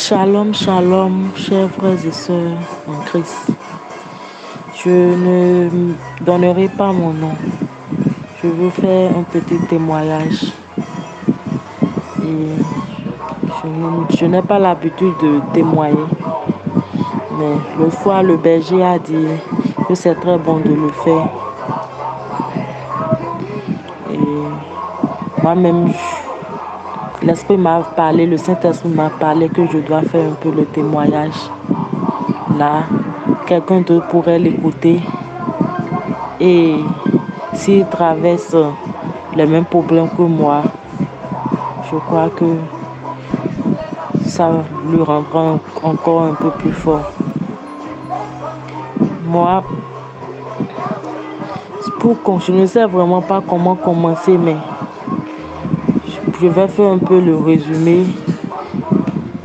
Shalom, shalom, chers frères et sœurs en Christ. Je ne donnerai pas mon nom. Je veux faire un petit témoignage. Et je n'ai pas l'habitude de témoigner. Mais l'autre fois, le berger a dit que c'est très bon de le faire. Et moi-même, l'Esprit m'a parlé, le Saint-Esprit m'a parlé que je dois faire un peu le témoignage. Là, quelqu'un d'autre pourrait l'écouter. Et s'il traverse les mêmes problèmes que moi, je crois que ça lui rendra encore un peu plus fort. Moi, je ne sais vraiment pas comment commencer, mais je vais faire un peu le résumé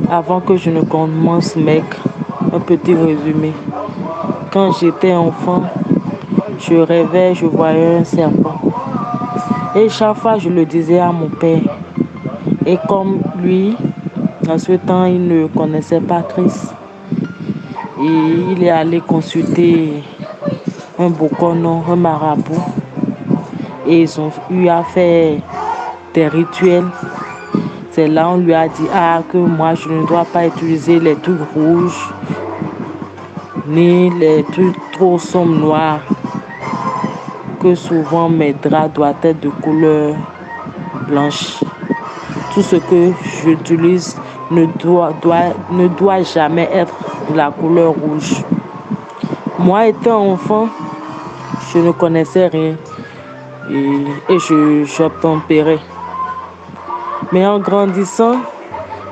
avant que je ne commence, mec. Un petit résumé. Quand j'étais enfant, je rêvais, je voyais un serpent. Et chaque fois, je le disais à mon père. Et comme lui, en ce temps, il ne connaissait pas Christ. Et il est allé consulter un bokono, un marabout. Et ils ont eu à faire des rituels. C'est là on lui a dit que moi, je ne dois pas utiliser les trucs rouges, ni les trucs trop sombres noirs. Que souvent mes draps doivent être de couleur blanche. Tout ce que j'utilise ne doit jamais être de la couleur rouge. Moi, étant enfant, je ne connaissais rien et j'obtempérais. Mais en grandissant,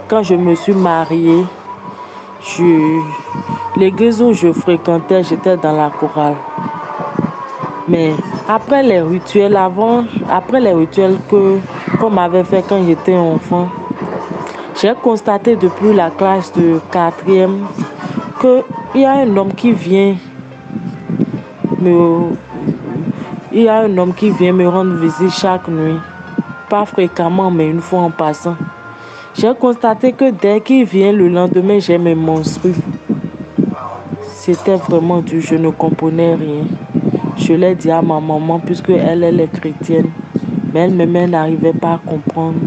quand je me suis mariée, l'église où je fréquentais, j'étais dans la chorale. Mais après les rituels qu'on m'avait fait quand j'étais enfant, j'ai constaté depuis la classe de 4e qu'il y a un homme qui vient me rendre visite chaque nuit. Pas fréquemment, mais une fois en passant. J'ai constaté que dès qu'il vient le lendemain, j'ai mes menstrues. C'était vraiment dur, je ne comprenais rien. Je l'ai dit à ma maman puisque elle est chrétienne. Mais elle-même n'arrivait pas à comprendre.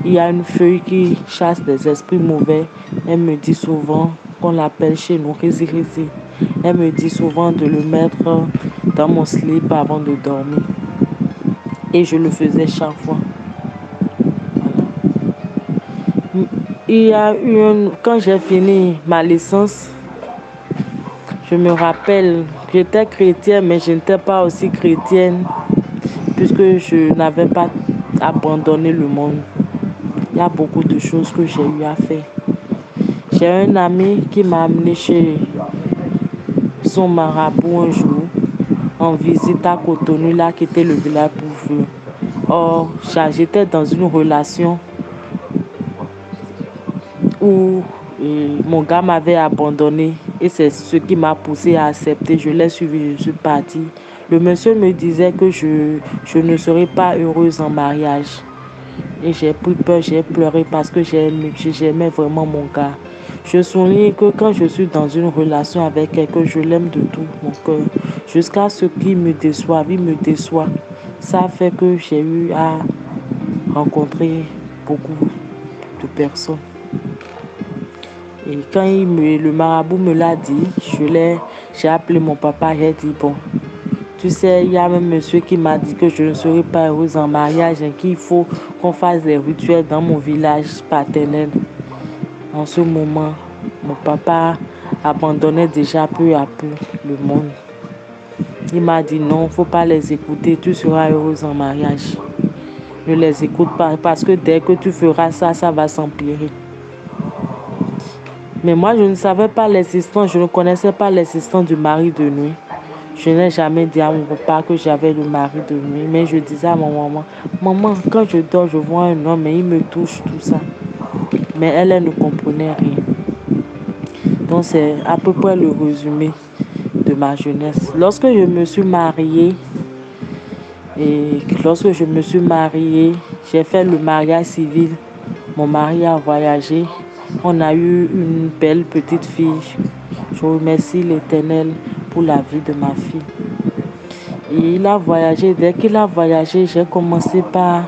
Il y a une feuille qui chasse des esprits mauvais. Elle me dit souvent, qu'on l'appelle chez nous Rizi. Elle me dit souvent de le mettre dans mon slip avant de dormir. Et je le faisais chaque fois. Quand j'ai fini ma licence, je me rappelle, j'étais chrétienne, mais je n'étais pas aussi chrétienne puisque je n'avais pas abandonné le monde. Il y a beaucoup de choses que j'ai eu à faire. J'ai un ami qui m'a amené chez son marabout un jour en visite à Cotonou, là qui était le village pour eux. Or, j'étais dans une relation où mon gars m'avait abandonné et c'est ce qui m'a poussé à accepter. Je l'ai suivi, je suis partie. Le monsieur me disait que je ne serais pas heureuse en mariage. Et j'ai pris peur, j'ai pleuré parce que j'aimais vraiment mon gars. Je souligne que quand je suis dans une relation avec quelqu'un, je l'aime de tout mon cœur. Jusqu'à ce qu'il me déçoive, il me déçoit. Ça fait que j'ai eu à rencontrer beaucoup de personnes. Et quand le marabout me l'a dit, j'ai appelé mon papa, j'ai dit bon, tu sais, il y a même monsieur qui m'a dit que je ne serai pas heureuse en mariage et qu'il faut qu'on fasse des rituels dans mon village paternel. En ce moment, mon papa abandonnait déjà peu à peu le monde. Il m'a dit non, il ne faut pas les écouter, tu seras heureuse en mariage. Ne les écoute pas parce que dès que tu feras ça, ça va s'empirer. Mais moi, je ne savais pas l'existence, je ne connaissais pas l'existence du mari de nuit. Je n'ai jamais dit à mon papa que j'avais le mari de nuit, mais je disais à ma maman, maman, quand je dors, je vois un homme et il me touche, tout ça. Mais elle ne comprenait rien. Donc, c'est à peu près le résumé de ma jeunesse. Lorsque je me suis mariée, j'ai fait le mariage civil. Mon mari a voyagé. On a eu une belle petite fille. Je remercie l'Éternel pour la vie de ma fille. Et il a voyagé. Dès qu'il a voyagé, j'ai commencé par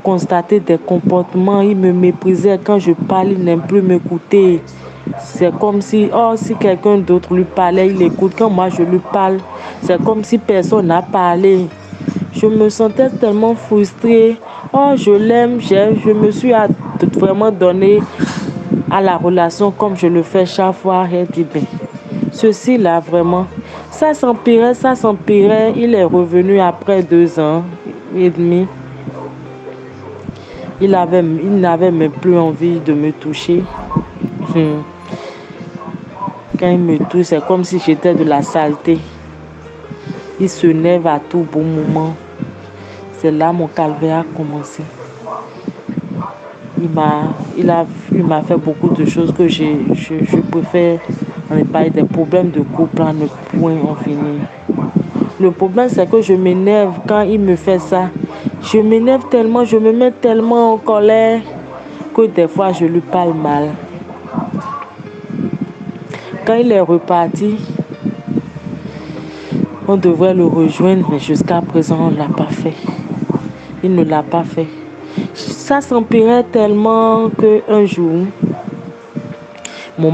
constater des comportements. Il me méprisait quand je parle, il n'aime plus m'écouter. C'est comme si, si quelqu'un d'autre lui parlait, il écoute. Quand moi je lui parle, c'est comme si personne n'a parlé. Je me sentais tellement frustrée. Je l'aime, je me suis vraiment donné à la relation comme je le fais chaque fois. Elle dit, ben, ceci là, vraiment, ça s'empirait. Il est revenu après 2 ans et demi. Il n'avait même plus envie de me toucher. Quand il me touche, c'est comme si j'étais de la saleté. Il se lève à tout bon moment. C'est là mon calvaire a commencé. Il m'a fait beaucoup de choses que je préfère ne pas des problèmes de couple à ne point en finir. Le problème, c'est que je m'énerve quand il me fait ça. Je m'énerve tellement, je me mets tellement en colère que des fois, je lui parle mal. Quand il est reparti, on devrait le rejoindre, mais jusqu'à présent, on ne l'a pas fait. Il ne l'a pas fait. Ça s'empirait tellement qu'un jour, un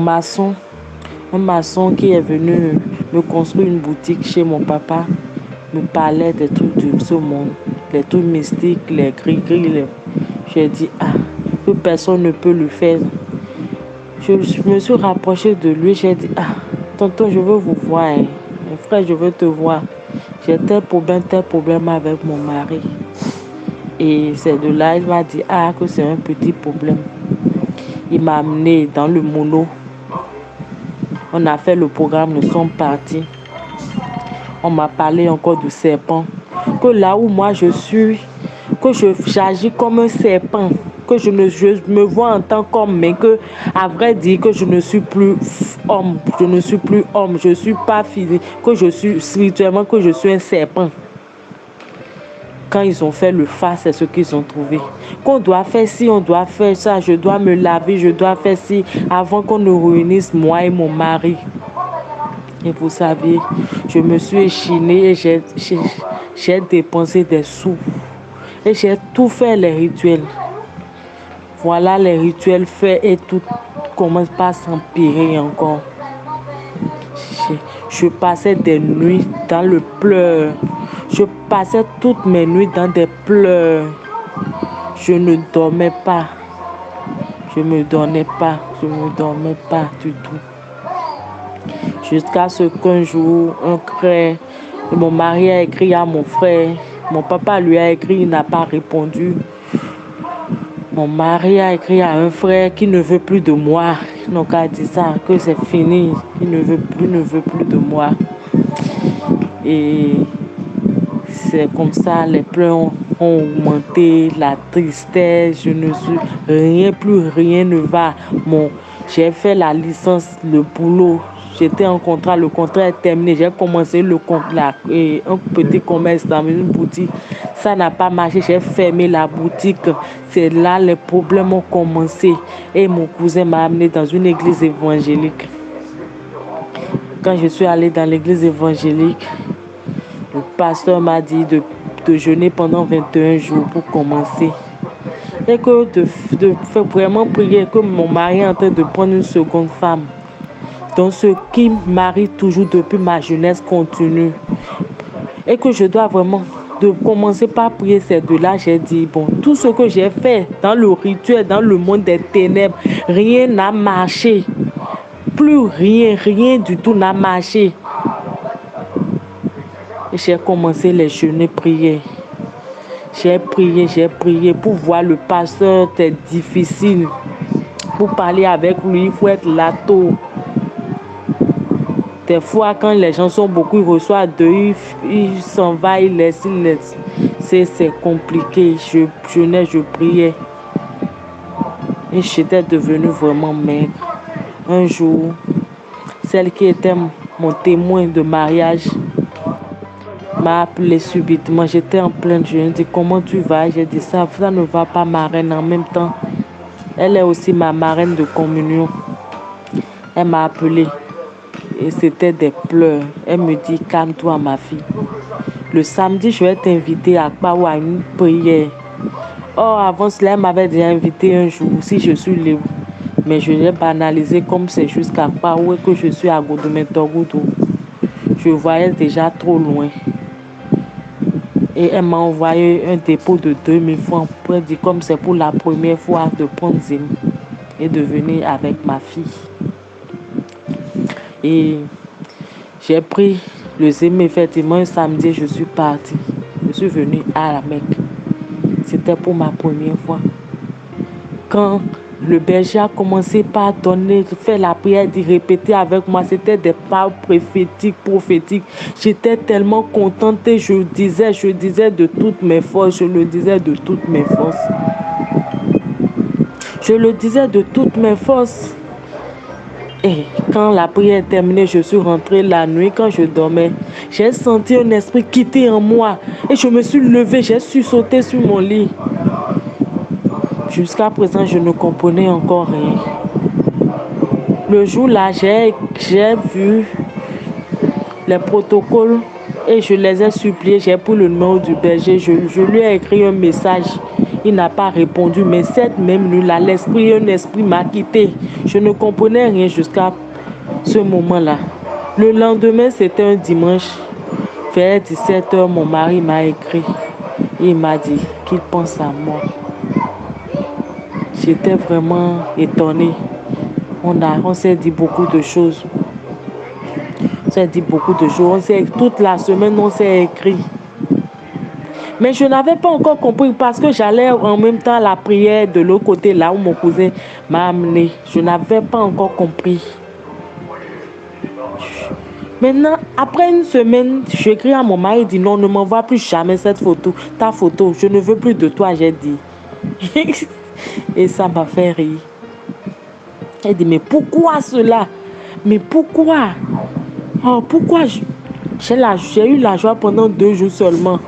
maçon qui est venu me construire une boutique chez mon papa, me parlait des trucs de ce monde, les trucs mystiques, les gris-gris. J'ai dit, que personne ne peut le faire. Je me suis rapprochée de lui, j'ai dit, tonton, je veux vous voir. Mon frère, je veux te voir. J'ai tel problème avec mon mari. Et c'est de là, il m'a dit, que c'est un petit problème. Il m'a amené dans le mono. On a fait le programme, nous sommes partis. On m'a parlé encore du serpent. Que là où moi je suis, que j'agis comme un serpent, que je me vois en tant qu'homme, mais que, à vrai dire, que je ne suis plus homme, je ne suis pas physique, que je suis spirituellement, que je suis un serpent. Quand ils ont fait le face, c'est ce qu'ils ont trouvé. Qu'on doit faire ci, on doit faire ça, je dois me laver, je dois faire ci, avant qu'on ne réunisse moi et mon mari. Et vous savez, je me suis échinée et j'ai dépensé des sous. Et j'ai tout fait les rituels. Voilà les rituels faits et tout commence pas à s'empirer encore. Je passais des nuits dans le pleur. Je passais toutes mes nuits dans des pleurs. Je ne dormais pas. Je me dormais pas du tout. Jusqu'à ce qu'un jour, mon mari a écrit à mon frère. Mon papa lui a écrit, il n'a pas répondu. Mon mari a écrit à un frère qui ne veut plus de moi. Donc, il a dit ça, que c'est fini. Il ne veut plus de moi. Et c'est comme ça, les pleurs ont augmenté, la tristesse, rien ne va. J'ai fait la licence, le boulot. J'étais en contrat, le contrat est terminé. J'ai commencé un petit commerce dans une boutique. Ça n'a pas marché, j'ai fermé la boutique. C'est là les problèmes ont commencé. Et mon cousin m'a amené dans une église évangélique. Quand je suis allée dans l'église évangélique, le pasteur m'a dit de jeûner pendant 21 jours pour commencer. Et que de faire vraiment prier, que mon mari est en train de prendre une seconde femme. Donc ce qui m'arrive toujours depuis ma jeunesse continue. Et que je dois vraiment de commencer par prier ces deux-là. J'ai dit, bon, tout ce que j'ai fait dans le rituel, dans le monde des ténèbres, rien n'a marché. Plus rien du tout n'a marché. J'ai commencé les jeûnes prières. J'ai prié pour voir le pasteur, c'est difficile. Pour parler avec lui, il faut être là tôt. Des fois, quand les gens sont beaucoup, ils reçoivent deux, ils s'en vont, ils laissent. C'est compliqué. Je jeûnais, je priais. Et j'étais devenue vraiment maigre. Un jour, celle qui était mon témoin de mariage m'a appelé subitement. J'étais en plein jeûne. J'ai dit, comment tu vas? J'ai dit, ça ne va pas, ma reine, en même temps. Elle est aussi ma marraine de communion. Elle m'a appelée et c'était des pleurs. Elle me dit, calme-toi ma fille. Le samedi, je vais t'inviter à Kpawa à une prière. Or, avant cela, elle m'avait déjà invité un jour si je suis libre. Mais je l'ai banalisé comme c'est jusqu'à Kpawa que je suis à Godomé-Togoudou. Je voyais déjà trop loin. Et elle m'a envoyé un dépôt de 2000 francs. Elle dit comme c'est pour la première fois de prendre Zim et de venir avec ma fille. Et j'ai pris le Zim effectivement un samedi, je suis partie. Je suis venue à la Mecque. C'était pour ma première fois. Quand le berger a commencé par donner, faire la prière, d'y répéter avec moi, c'était des paroles prophétiques. J'étais tellement contente et je disais de toutes mes forces, je le disais de toutes mes forces. Je le disais de toutes mes forces. Et quand la prière est terminée, je suis rentrée la nuit, quand je dormais, j'ai senti un esprit quitter en moi. Et je me suis levée, j'ai sursauté sur mon lit. Jusqu'à présent, je ne comprenais encore rien. Le jour-là, j'ai vu les protocoles et je les ai suppliés. J'ai pris le numéro du berger. Je lui ai écrit un message. Il n'a pas répondu. Mais cette même nuit-là, un esprit m'a quitté. Je ne comprenais rien jusqu'à ce moment-là. Le lendemain, c'était un dimanche. Vers 17h, mon mari m'a écrit. Il m'a dit qu'il pense à moi. J'étais vraiment étonnée. On s'est dit beaucoup de choses. Toute la semaine, on s'est écrit. Mais je n'avais pas encore compris parce que j'allais en même temps à la prière de l'autre côté, là où mon cousin m'a amené. Je n'avais pas encore compris. Maintenant, après une semaine, j'écris à mon mari, il dit non, ne m'envoie plus jamais cette photo, ta photo, je ne veux plus de toi, j'ai dit. Et ça m'a fait rire. Elle dit, mais pourquoi cela? Mais pourquoi? Oh, pourquoi? J'ai eu la joie pendant 2 jours seulement.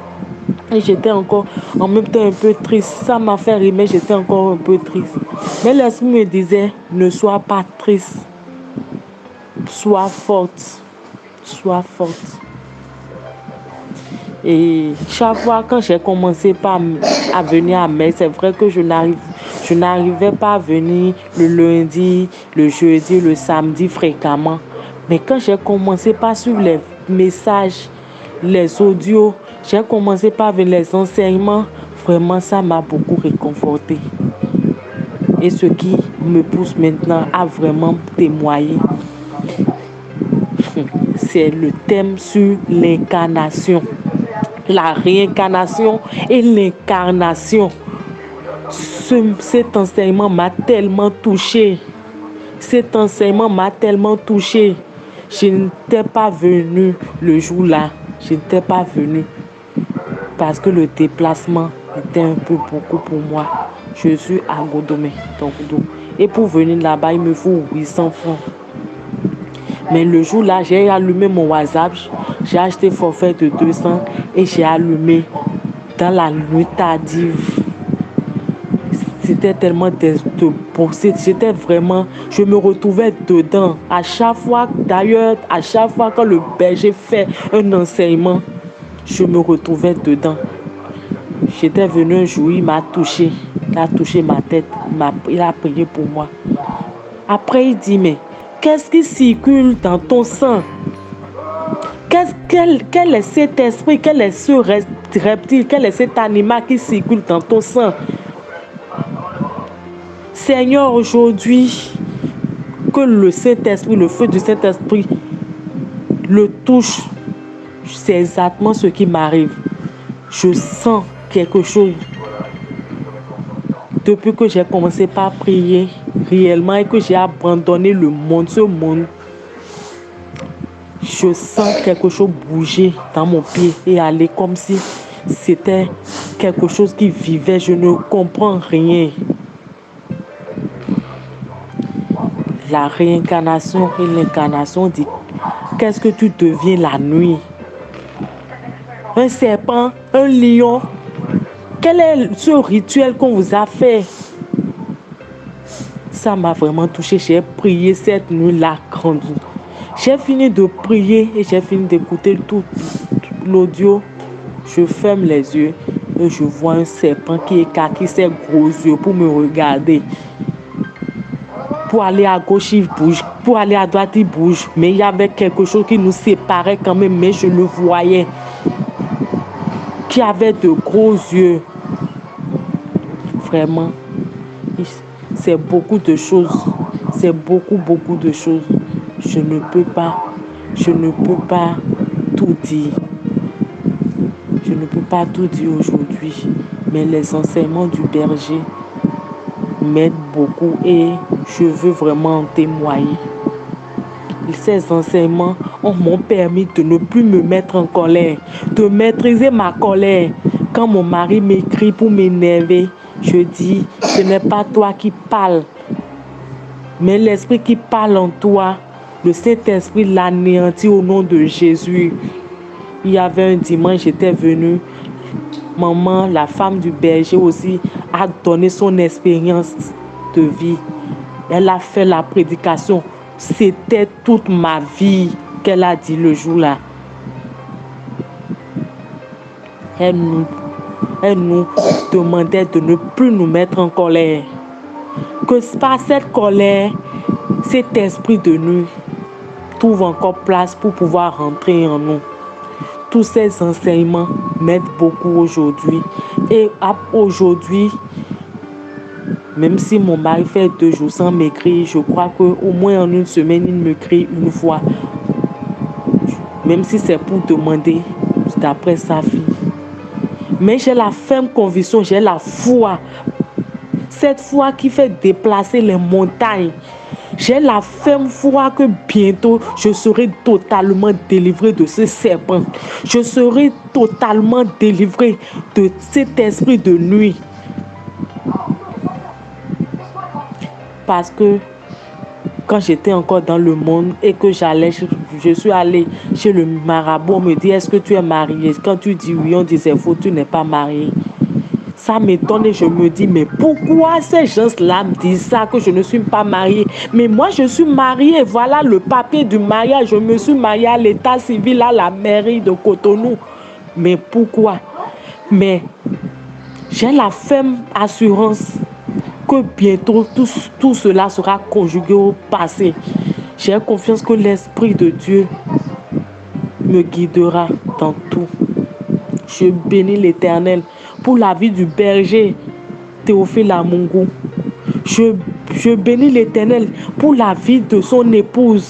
Et j'étais encore en même temps un peu triste. Ça m'a fait rire, mais j'étais encore un peu triste. Mais l'esprit me disait, ne sois pas triste. Sois forte. Sois forte. Et chaque fois quand j'ai commencé à venir à Metz, c'est vrai que je n'arrivais pas à venir le lundi, le jeudi, le samedi fréquemment. Mais quand j'ai commencé par suivre les messages, les audios, j'ai commencé par venir les enseignements, vraiment ça m'a beaucoup réconforté. Et ce qui me pousse maintenant à vraiment témoigner, c'est le thème sur l'incarnation. La réincarnation et l'incarnation. Cet enseignement m'a tellement touchée. Cet enseignement m'a tellement touchée. Je n'étais pas venue le jour-là. Je n'étais pas venue parce que le déplacement était un peu beaucoup pour moi. Je suis à Godomé. Et pour venir là-bas, il me faut 800 francs. Mais le jour-là, j'ai allumé mon WhatsApp. J'ai acheté forfait de 200 et j'ai allumé dans la nuit tardive. C'était tellement c'était vraiment, je me retrouvais dedans. À chaque fois quand le berger fait un enseignement, je me retrouvais dedans. J'étais venu un jour, il m'a touché. Il a touché ma tête. Il a prié pour moi. Après, il dit, mais qu'est-ce qui circule dans ton sang? Quel est cet esprit, quel est ce reptile, quel est cet animal qui circule dans ton sang? Seigneur, aujourd'hui, que le Saint-Esprit, le feu du Saint-Esprit le touche. C'est exactement ce qui m'arrive. Je sens quelque chose. Depuis que j'ai commencé par prier réellement et que j'ai abandonné le monde, ce monde, je sens quelque chose bouger dans mon pied et aller comme si c'était quelque chose qui vivait. Je ne comprends rien. La réincarnation et l'incarnation dit, qu'est-ce que tu deviens la nuit? Un serpent, un lion. Quel est ce rituel qu'on vous a fait? Ça m'a vraiment touché. J'ai prié cette nuit-là grande. J'ai fini de prier et j'ai fini d'écouter tout l'audio. Je ferme les yeux et je vois un serpent qui écarquille ses gros yeux pour me regarder. Pour aller à gauche, il bouge. Pour aller à droite, il bouge. Mais il y avait quelque chose qui nous séparait quand même, mais je le voyais. Qui avait de gros yeux. Vraiment, c'est beaucoup de choses. C'est beaucoup de choses. Je ne peux pas tout dire. Je ne peux pas tout dire aujourd'hui. Mais les enseignements du berger m'aident beaucoup et je veux vraiment en témoigner. Ces enseignements m'ont permis de ne plus me mettre en colère, de maîtriser ma colère. Quand mon mari m'écrit pour m'énerver, je dis, ce n'est pas toi qui parles, mais l'esprit qui parle en toi. Le Saint-Esprit l'anéantit au nom de Jésus. Il y avait un dimanche, j'étais venue. Maman, la femme du berger aussi, a donné son expérience de vie. Elle a fait la prédication. C'était toute ma vie qu'elle a dit le jour-là. Elle nous demandait de ne plus nous mettre en colère. Que par cette colère, cet esprit de nuit trouve encore place pour pouvoir rentrer en nous. Tous ces enseignements m'aident beaucoup aujourd'hui. Et aujourd'hui, même si mon mari fait 2 jours sans m'écrire, je crois qu'au moins en une semaine, il me crie une fois. Même si c'est pour demander d'après sa fille. Mais j'ai la ferme conviction, j'ai la foi. Cette foi qui fait déplacer les montagnes. J'ai la ferme foi que bientôt, je serai totalement délivré de ce serpent. Je serai totalement délivré de cet esprit de nuit. Parce que quand j'étais encore dans le monde et que je suis allée chez le marabout, on me dit, est-ce que tu es marié? Quand tu dis oui, on disait, faux, tu n'es pas marié. Ça m'étonne et je me dis, mais pourquoi ces gens-là me disent ça, que je ne suis pas mariée? Mais moi, je suis mariée. Voilà le papier du mariage. Je me suis mariée à l'état civil, à la mairie de Cotonou. Mais pourquoi? Mais j'ai la ferme assurance que bientôt tout cela sera conjugué au passé. J'ai confiance que l'Esprit de Dieu me guidera dans tout. Je bénis l'Éternel pour la vie du berger Théophile Amungu. Je bénis l'Éternel pour la vie de son épouse.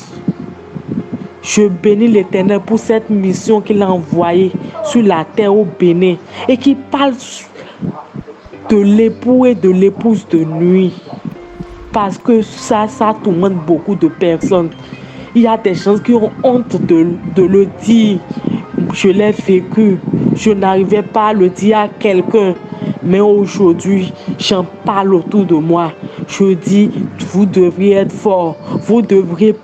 Je bénis l'Éternel pour cette mission qu'il a envoyée sur la terre au Bénin et qui parle de l'époux et de l'épouse de nuit. Parce que ça tourmente beaucoup de personnes. Il y a des gens qui ont honte de le dire. Je l'ai vécu. Je n'arrivais pas à le dire à quelqu'un. Mais aujourd'hui, j'en parle autour de moi. Je dis, vous devriez être fort. Vous devriez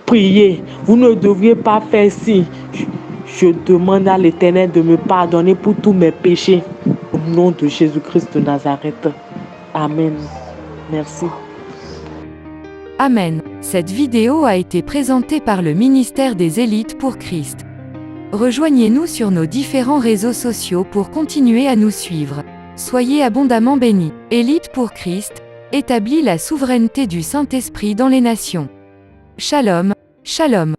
prier. Vous ne devriez pas faire ci. Je demande à l'Éternel de me pardonner pour tous mes péchés. Au nom de Jésus-Christ de Nazareth. Amen. Merci. Amen. Cette vidéo a été présentée par le ministère des Élites pour Christ. Rejoignez-nous sur nos différents réseaux sociaux pour continuer à nous suivre. Soyez abondamment bénis. Élites pour Christ, établit la souveraineté du Saint-Esprit dans les nations. Shalom, shalom.